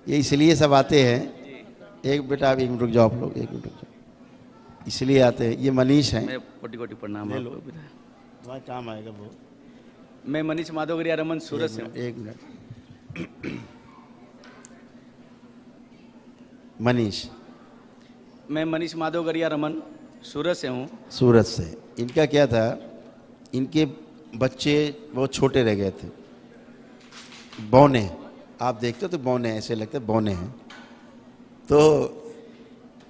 ये इसलिए सब आते हैं। एक बेटा एक मिनट रुक जाओ, आप लोग एक मिनट रुक जाओ। इसलिए आते हैं। ये मनीष हैं। मैं कोटि कोटि प्रणाम ले लो, आपको। तुम्हारा काम आएगा वो। मैं मनीष माधवगरिया रमन सूरत से हूँ। एक मिनट। मनीष, मैं मनीष माधवगरिया रमन सूरत से हूँ। सूरत से। इनका क्या था, इनके बच्चे बहुत छोटे रह गए थे, बौने। आप देखते हो तो बौने ऐसे लगते बौने हैं, तो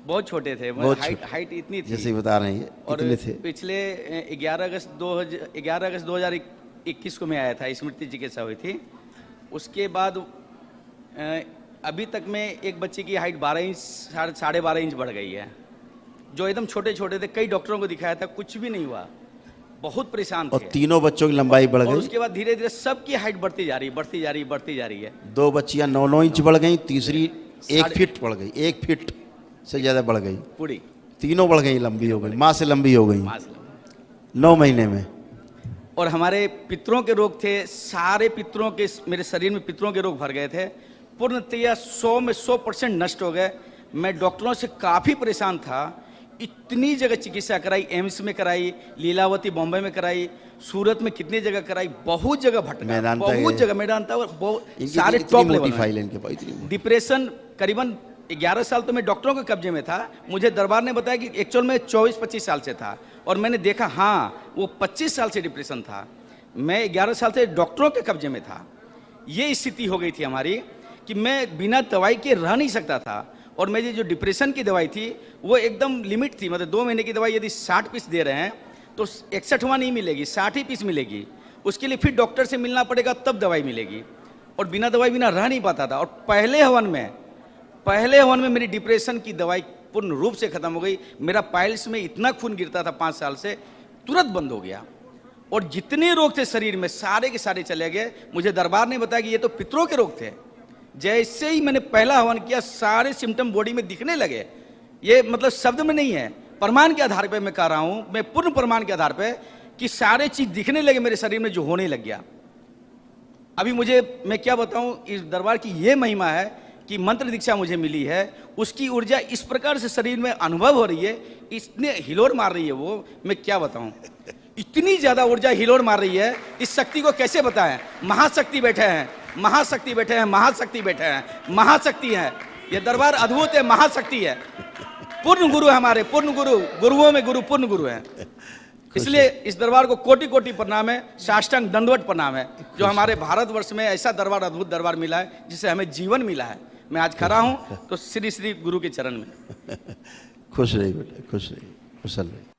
बहुत छोटे थे, बहुत हाइट इतनी थी जैसे बता रहे हैं और इतने थे। पिछले 11 अगस्त 2021 को मैं आया था, स्मृति चिकित्सा हुई थी। उसके बाद अभी तक में एक बच्चे की हाइट 12 इंच 12.5 इंच बढ़ गई है। जो एकदम छोटे छोटे थे, कई डॉक्टरों को दिखाया था, कुछ भी नहीं हुआ, बहुत परेशान थे। और तीनों बच्चों की लंबाई बढ़ और गई। उसके बाद धीरे धीरे सबकी हाइट बढ़ती जा रही है। दो बच्चियां 9-9 इंच बढ़ गई, तीसरी 1 फीट बढ़ गई, 1 फीट से ज्यादा बढ़ गई। पूरी तीनों बढ़ गई, लंबी हो गई, माँ से लंबी हो गई 9 महीने में। और हमारे पितरों के रोग थे, सारे पितरों के मेरे शरीर में पितरों के रोग भर गए थे, पूर्णतया 100 में 100% नष्ट हो गए। मैं डॉक्टरों से काफ़ी परेशान था, इतनी जगह चिकित्सा कराई, एम्स में कराई, लीलावती बॉम्बे में कराई, सूरत में कितनी जगह कराई, बहुत जगह भटका, बहुत जगह मैदानता, सारे टॉप लेवल में। डिप्रेशन करीबन 11 साल तो मैं डॉक्टरों के कब्जे में था। मुझे दरबार ने बताया कि एक्चुअल में 24-25 साल से था, और मैंने देखा हाँ वो 25 साल से डिप्रेशन था। मैं 11 साल से डॉक्टरों के कब्जे में था। ये स्थिति हो गई थी हमारी कि मैं बिना दवाई के रह नहीं सकता था। और मेरी जो डिप्रेशन की दवाई थी वो एकदम लिमिट थी, मतलब 2 महीने की दवाई यदि 60 पीस दे रहे हैं तो 61वां नहीं मिलेगी, 60 ही पीस मिलेगी। उसके लिए फिर डॉक्टर से मिलना पड़ेगा, तब दवाई मिलेगी, और बिना दवाई बिना रह नहीं पाता था। और पहले हवन में मेरी डिप्रेशन की दवाई पूर्ण रूप से खत्म हो गई। मेरा पाइल्स में इतना खून गिरता था 5 साल से, तुरंत बंद हो गया, और जितने रोग थे शरीर में सारे के सारे चले गए। मुझे दरबार ने बताया कि ये तो पितरों के रोग थे। जैसे ही मैंने पहला हवन किया, सारे सिम्टम बॉडी में दिखने लगे। ये मतलब शब्द में नहीं है, प्रमाण के आधार पे मैं कह रहा हूं, मैं पूर्ण प्रमाण के आधार पे, कि सारे चीज दिखने लगे मेरे शरीर में, जो होने लग गया। अभी मैं क्या बताऊं, इस दरबार की ये महिमा है कि मंत्र दीक्षा मुझे मिली है, उसकी ऊर्जा इस प्रकार से शरीर में अनुभव हो रही है, इतने हिलोर मार रही है वो, मैं क्या बताऊं, इतनी ज्यादा ऊर्जा हिलोर मार रही है। इस शक्ति को कैसे बताएं। महाशक्ति बैठे हैं, महाशक्ति बैठे हैं, महाशक्ति बैठे हैं, महाशक्ति है। ये दरबार अद्भुत है, महाशक्ति है। पूर्ण गुरु है हमारे, पूर्ण गुरु, गुरुओं में गुरु, पूर्ण गुरु है। इसलिए इस दरबार को कोटि कोटि प्रणाम है, साष्टांग दंडवत प्रणाम है। जो हमारे भारतवर्ष में ऐसा दरबार, अद्भुत दरबार मिला है, जिससे हमें जीवन मिला है। मैं आज खड़ा हूं तो श्री श्री गुरु के चरण में। खुश रहिए बेटा, खुश रहिए, कुशल रहिए।